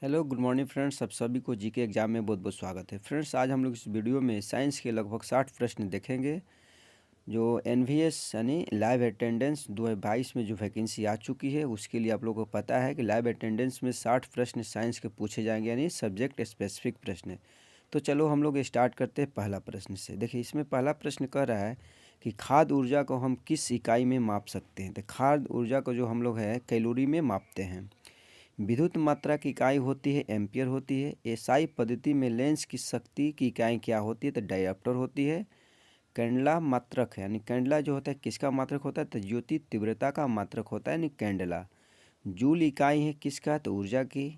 Hello good morning friends, आप सभी को जीके एग्जाम में बहुत बहुत स्वागत है। फ्रेंड्स, आज हम लोग इस वीडियो में साइंस के लगभग 60 प्रश्न देखेंगे। जो एनवीएस यानी लाइव अटेंडेंस 2022 में जो वैकेंसी आ चुकी है, उसके लिए आप लोगों को पता है कि लाइव अटेंडेंस में 60 प्रश्न साइंस के पूछे जाएंगे, यानी सब्जेक्ट स्पेसिफिक प्रश्न। तो चलो हम लोग स्टार्ट करते हैं पहला प्रश्न से। देखिए, इसमें पहला प्रश्न कह रहा है कि खाद्य ऊर्जा को हम किस इकाई में माप सकते हैं। तो खाद्य ऊर्जा को जो हम लोग है कैलोरी में मापते हैं। विद्युत मात्रा की इकाई होती है एम्पियर होती है। एसआई पद्धति में लेंस की शक्ति की इकाई क्या होती है, तो डायप्टर होती है। कैंडला मात्रक है, यानी कैंडला जो होता है किसका मात्रक होता है, तो ज्योति तीव्रता का मात्रक होता है, यानी कैंडला। जूल इकाई है किसका, तो ऊर्जा की।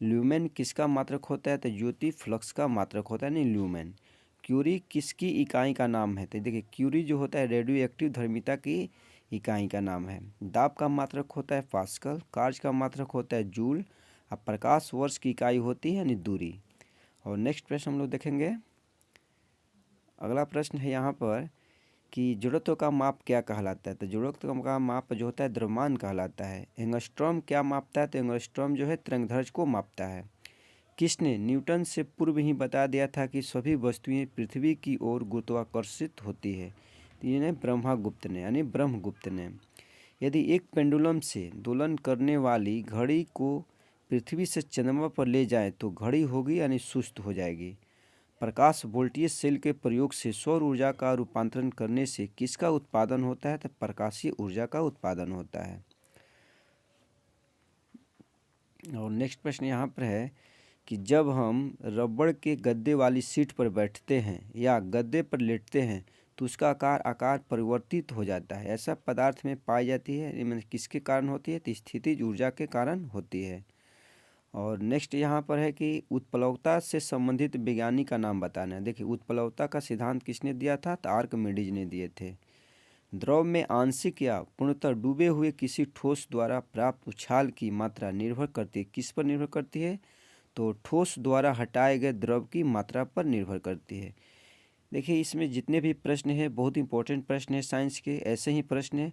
ल्यूमेन किसका मात्रक होता है, तो ज्योति फ्लक्स का मात्रक होता है, यानी ल्यूमेन। क्यूरी किसकी इकाई का नाम है, तो देखिए क्यूरी जो होता है रेडियो एक्टिव धर्मिता की इकाई का नाम है। दाब का मात्रक होता है पास्कल। कार्य का मात्रक होता है जूल। अब प्रकाश वर्ष की इकाई होती है यानी दूरी। और नेक्स्ट प्रश्न हम लोग देखेंगे। अगला प्रश्न है यहाँ पर कि जड़त्व का माप क्या कहलाता है, तो जड़त्व का माप जो होता है द्रव्यमान कहलाता है। एंगस्ट्रॉम क्या मापता है, तो एंगस्ट्रॉम जो है तरंगदैर्घ्य को मापता है। किसने न्यूटन से पूर्व ही बता दिया था कि सभी वस्तुएं पृथ्वी की ओर गुरुत्वाकर्षित होती है, तो ये ब्रह्मगुप्त ने, यानी ब्रह्मगुप्त ने। यदि एक पेंडुलम से दोलन करने वाली घड़ी को पृथ्वी से चंद्रमा पर ले जाएं तो घड़ी होगी यानी सुस्त हो जाएगी। प्रकाश वोल्टेज सेल के प्रयोग से सौर ऊर्जा का रूपांतरण करने से किसका उत्पादन होता है, तो प्रकाशीय ऊर्जा का उत्पादन होता है। और नेक्स्ट प्रश्न यहाँ पर है कि जब हम रबड़ के गद्दे वाली सीट पर बैठते हैं या गद्दे पर लेटते हैं तो उसका आकार परिवर्तित हो जाता है। ऐसा पदार्थ में पाई जाती है, ये किसके कारण होती है, तो स्थितिज ऊर्जा के कारण होती है। और नेक्स्ट यहाँ पर है कि उत्प्लवता से संबंधित वैज्ञानिक का नाम बताना है। देखिए, उत्प्लवता का सिद्धांत किसने दिया था, तो आर्किमिडीज ने दिए थे। द्रव में आंशिक या पूर्णतः डूबे हुए किसी ठोस द्वारा प्राप्त उछाल की मात्रा निर्भर करती है, किस पर निर्भर करती है, तो ठोस द्वारा हटाए गए द्रव की मात्रा पर निर्भर करती है। देखिए, इसमें जितने भी प्रश्न हैं बहुत इंपॉर्टेंट प्रश्न है साइंस के, ऐसे ही प्रश्न है।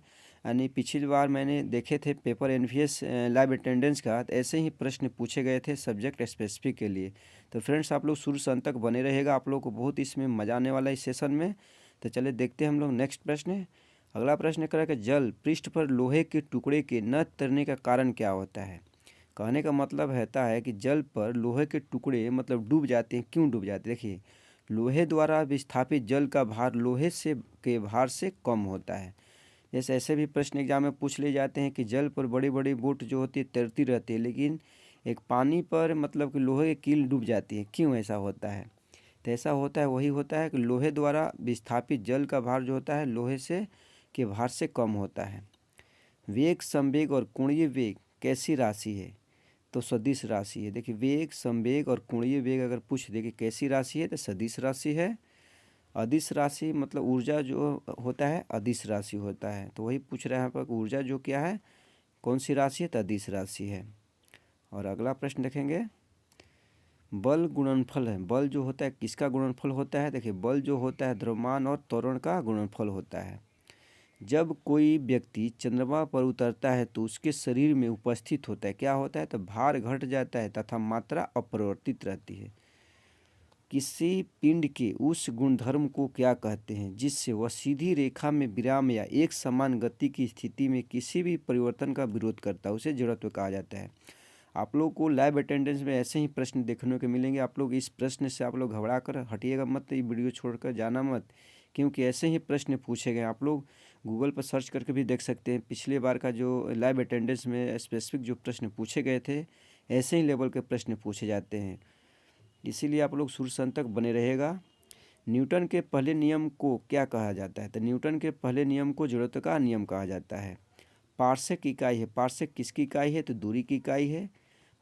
यानी पिछली बार मैंने देखे थे पेपर एनवीएस लाइव अटेंडेंस का, तो ऐसे ही प्रश्न पूछे गए थे सब्जेक्ट स्पेसिफिक के लिए। तो फ्रेंड्स, आप लोग शुरू से अंत तक बने रहेगा, आप लोग को बहुत इसमें मजा आने वाला है इस सेशन में। तो चलिए देखते हैं हम लोग नेक्स्ट प्रश्न। अगला प्रश्न करा कि जल पृष्ठ पर लोहे के टुकड़े के न तैरने का कारण क्या होता है। कहने का मतलब रहता है कि जल पर लोहे के टुकड़े मतलब डूब जाते हैं, क्यों डूब जाते हैं। देखिए, लोहे द्वारा विस्थापित जल का भार लोहे से के भार से कम होता है। जैसे ऐसे भी प्रश्न एग्जाम में पूछ ले जाते हैं कि जल पर बड़ी बड़ी बोट जो होती है तैरती रहती है, लेकिन एक पानी पर मतलब कि लोहे की कील डूब जाती है, क्यों ऐसा होता है। तो ऐसा होता है, वही होता है कि लोहे द्वारा विस्थापित जल का भार जो होता है लोहे से के भार से कम होता है। वेग, संवेग और कोणीय वेग कैसी राशि है, तो सदिश राशि है। देखिए, वेग, संवेग और कोणीय वेग अगर पूछ दे कि कैसी राशि है, तो सदिश राशि है। अदिश राशि मतलब ऊर्जा जो होता है अदिश राशि होता है, तो वही पूछ रहा है यहाँ पर ऊर्जा जो क्या है कौन सी राशि है, तो अदिश राशि है। और अगला प्रश्न देखेंगे। बल गुणनफल है, बल जो होता है किसका गुणनफल होता है। देखिए, बल जो होता है द्रव्यमान और त्वरण का गुणनफल होता है। जब कोई व्यक्ति चंद्रमा पर उतरता है तो उसके शरीर में उपस्थित होता है क्या होता है, तो भार घट जाता है तथा मात्रा अपरिवर्तित रहती है। किसी पिंड के उस गुणधर्म को क्या कहते हैं जिससे वह सीधी रेखा में विराम या एक समान गति की स्थिति में किसी भी परिवर्तन का विरोध करता है, उसे जड़त्व कहा जाता है। आप लोग को लाइव अटेंडेंस में ऐसे ही प्रश्न देखने को मिलेंगे। आप लोग इस प्रश्न से आप लोग घबरा कर हटिएगा मत, ये वीडियो छोड़कर जाना मत, क्योंकि ऐसे ही प्रश्न पूछे गए। आप लोग गूगल पर सर्च करके भी देख सकते हैं, पिछले बार का जो लाइव अटेंडेंस में स्पेसिफिक जो प्रश्न पूछे गए थे ऐसे ही लेवल के प्रश्न पूछे जाते हैं। इसीलिए आप लोग शुरू से अंत तक बने रहेगा। न्यूटन के पहले नियम को क्या कहा जाता है, तो न्यूटन के पहले नियम को जड़त्व का नियम कहा जाता है। पार्सेक इकाई है, पार्सेक किसकी इकाई है, तो दूरी की इकाई है।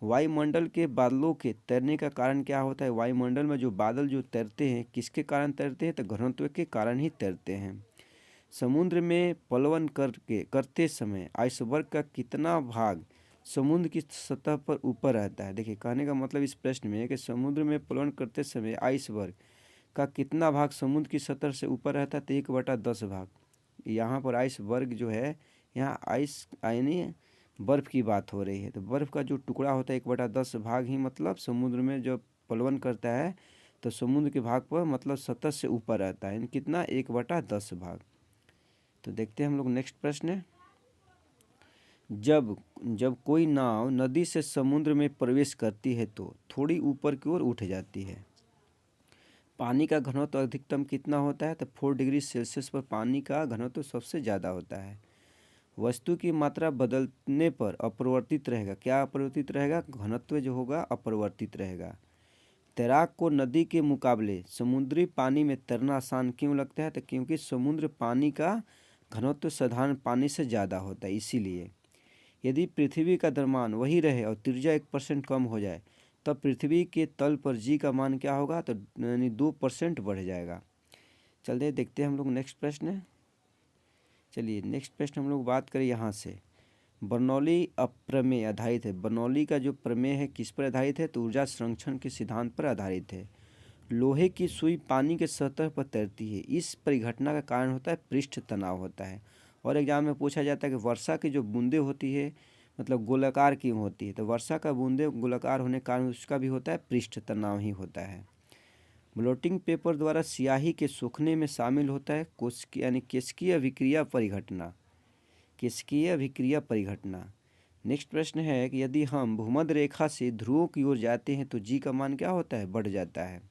वायुमंडल के बादलों के तैरने का कारण क्या होता है, वायुमंडल में जो बादल जो तैरते हैं किसके कारण तैरते हैं, तो घनत्व के कारण ही तैरते हैं। समुद्र में पलवन करते समय आइसबर्ग का कितना भाग समुद्र की सतह पर ऊपर रहता है। देखिए, कहने का मतलब इस प्रश्न में है कि समुद्र में पलवन करते समय आइसबर्ग का कितना भाग समुद्र की सतह से ऊपर रहता है, तो 1/10 भाग। यहाँ पर आइसबर्ग जो है, यहाँ आइस यानी बर्फ़ की बात हो रही है। तो बर्फ़ का जो टुकड़ा होता है 1/10 भाग ही मतलब समुद्र में जब प्लवन करता है तो समुद्र के भाग पर मतलब सतह से ऊपर रहता है, कितना 1/10 भाग। तो देखते हैं हम लोग नेक्स्ट प्रश्न। जब जब कोई नाव नदी से समुद्र में प्रवेश करती है तो थोड़ी ऊपर की ओर उठ जाती है। पानी का घनत्व अधिकतम कितना होता है? तो 4 डिग्री सेल्सियस पर पानी का घनत्व सबसे ज़्यादा होता है। वस्तु की मात्रा बदलने पर अपरिवर्तित रहेगा। क्या अपरिवर्तित रहेगा? घनत्व जो होगा अपरिवर्तित रहेगा। तैराक को नदी के मुकाबले समुद्री पानी में तैरना आसान क्यों लगता है? तो क्योंकि समुद्र पानी का घनत्व साधारण पानी से ज़्यादा होता है, इसीलिए। यदि पृथ्वी का द्रव्यमान वही रहे और त्रिज्या 1% कम हो जाए तब पृथ्वी के तल पर जी का मान क्या होगा? तो यानी 2% बढ़ जाएगा। चलिए देखते हैं हम लोग नेक्स्ट प्रश्न। चलिए नेक्स्ट प्रश्न हम लोग बात करें यहाँ से। बर्नौली अप्रमेय आधारित है। बर्नौली का जो प्रमेय है किस पर आधारित है? तो ऊर्जा संरक्षण के सिद्धांत पर आधारित है। लोहे की सुई पानी के सतह पर तैरती है। इस परिघटना का कारण होता है पृष्ठ तनाव होता है। और एग्जाम में पूछा जाता है कि वर्षा की जो बूंदें होती है मतलब गोलाकार क्यों होती है? तो वर्षा का बूंदें गोलाकार होने के कारण उसका भी होता है पृष्ठ तनाव ही होता है। ब्लोटिंग पेपर द्वारा स्याही के सूखने में शामिल होता है यानी केशकीय अभिक्रिया परिघटना। केशकीय अभिक्रिया परिघटना। नेक्स्ट प्रश्न है कि यदि हम भूमध्य रेखा से ध्रुवों की ओर जाते हैं तो जी का मान क्या होता है? बढ़ जाता है।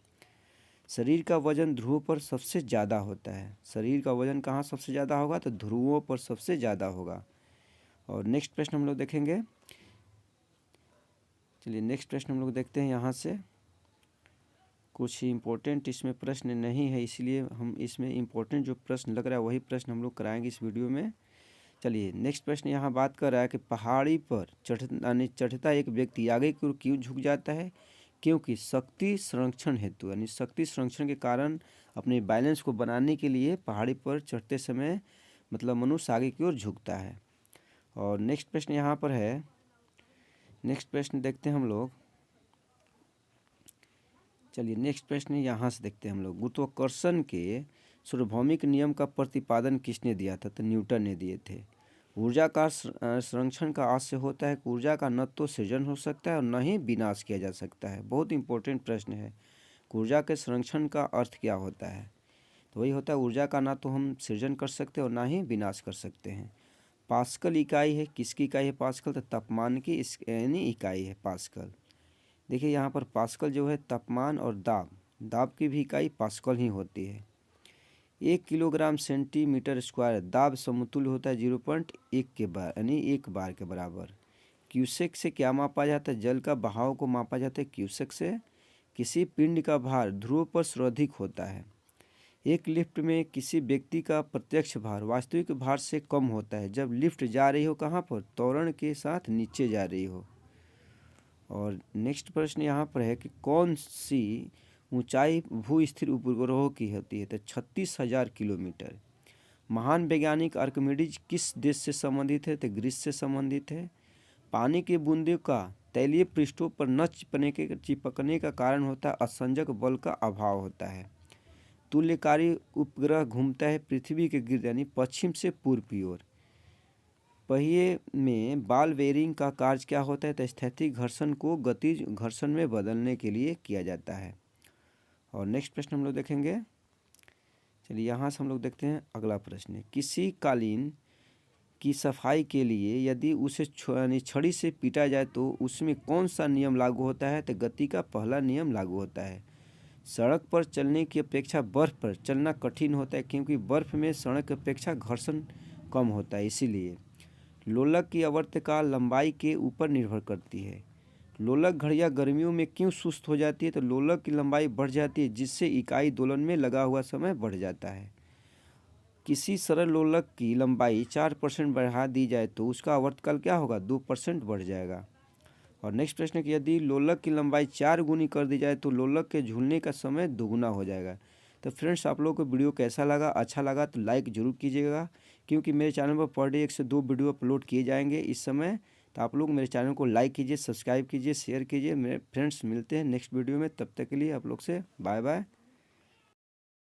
शरीर का वजन ध्रुवों पर सबसे ज़्यादा होता है। शरीर का वजन कहाँ सबसे ज़्यादा होगा? तो ध्रुवों पर सबसे ज़्यादा होगा। और नेक्स्ट प्रश्न हम लोग देखेंगे। चलिए नेक्स्ट प्रश्न हम लोग देखते हैं यहाँ से। कुछ इम्पोर्टेंट इसमें प्रश्न नहीं है, इसलिए हम इसमें इम्पोर्टेंट जो प्रश्न लग रहा है वही प्रश्न हम लोग कराएंगे इस वीडियो में। चलिए नेक्स्ट प्रश्न यहाँ बात कर रहा है कि पहाड़ी पर चढ़ता एक व्यक्ति आगे की ओर क्यों झुक जाता है? क्योंकि शक्ति संरक्षण हेतु, यानी शक्ति संरक्षण के कारण अपने बैलेंस को बनाने के लिए पहाड़ी पर चढ़ते समय मतलब मनुष्य आगे की ओर झुकता है। और नेक्स्ट प्रश्न यहाँ पर है। नेक्स्ट प्रश्न देखते हैं हम लोग। चलिए नेक्स्ट प्रश्न यहाँ से देखते हैं हम लोग। गुरुत्वाकर्षण के सार्वभौमिक नियम का प्रतिपादन किसने दिया था? तो न्यूटन ने दिए थे। ऊर्जा का संरक्षण का आशय होता है कि ऊर्जा का न तो सृजन हो सकता है और न ही विनाश किया जा सकता है। बहुत इंपॉर्टेंट प्रश्न है। ऊर्जा के संरक्षण का अर्थ क्या होता है? तो वही होता है ऊर्जा का ना तो हम सृजन कर सकते हैं और ना ही विनाश कर सकते हैं। पास्कल इकाई है, किसकी इकाई है पास्कल? तो तापमान की यानी इकाई है पास्कल। देखिए यहाँ पर पास्कल जो है तापमान और दाब की भी इकाई पास्कल ही होती है। 1 किलोग्राम सेंटीमीटर स्क्वायर दाब समतुल्य होता है 0.1 के बार यानी 1 बार के बराबर। क्यूसेक से क्या मापा जाता है? जल का बहाव को मापा जाता है क्यूसेक से। किसी पिंड का भार ध्रुव पर सर्वाधिक होता है। एक लिफ्ट में किसी व्यक्ति का प्रत्यक्ष भार वास्तविक भार से कम होता है जब लिफ्ट जा रही हो कहाँ पर? त्वरण के साथ नीचे जा रही हो। और नेक्स्ट प्रश्न यहाँ पर है कि कौन सी ऊंचाई भू स्थिर उपग्रहों की होती है? तो 36,000 किलोमीटर। महान वैज्ञानिक आर्किमिडीज किस देश से संबंधित है? तो ग्रीस से संबंधित है। पानी की बूंदों का तैलीय पृष्ठों पर न चिपकने का कारण होता है असंजक बल का अभाव होता है। तुल्यकारी उपग्रह घूमता है पृथ्वी के गिर्द यानी पश्चिम से पूर्व की ओर। पहिए में बॉल बेयरिंग का कार्य क्या होता है? तो स्थैतिक घर्षण को गतिज घर्षण में बदलने के लिए किया जाता है। और नेक्स्ट प्रश्न हम लोग देखेंगे। चलिए यहाँ से हम लोग देखते हैं अगला प्रश्न। किसी कालीन की सफाई के लिए यदि उसे छड़ी से पीटा जाए तो उसमें कौन सा नियम लागू होता है? तो गति का पहला नियम लागू होता है। सड़क पर चलने की अपेक्षा बर्फ़ पर चलना कठिन होता है क्योंकि बर्फ़ में सड़क की अपेक्षा घर्षण कम होता है, इसीलिए। लोलक की आवर्तकाल लंबाई के ऊपर निर्भर करती है। लोलक घड़ियाँ गर्मियों में क्यों सुस्त हो जाती है? तो लोलक की लंबाई बढ़ जाती है जिससे इकाई दोलन में लगा हुआ समय बढ़ जाता है। किसी सरल लोलक की लंबाई 4% बढ़ा दी जाए तो उसका आवर्तकाल क्या होगा? 2% बढ़ जाएगा। और नेक्स्ट प्रश्न है कि यदि लोलक की लंबाई 4 गुनी कर दी जाए तो लोलक के झूलने का समय दोगुना हो जाएगा। तो फ्रेंड्स आप लोगों को वीडियो कैसा लगा? अच्छा लगा तो लाइक ज़रूर कीजिएगा क्योंकि मेरे चैनल पर डे 1 से 2 वीडियो अपलोड किए जाएंगे इस समय। तो आप लोग मेरे चैनल को लाइक कीजिए, सब्सक्राइब कीजिए, शेयर कीजिए। मेरे फ्रेंड्स मिलते हैं नेक्स्ट वीडियो में, तब तक के लिए आप लोग से बाय बाय।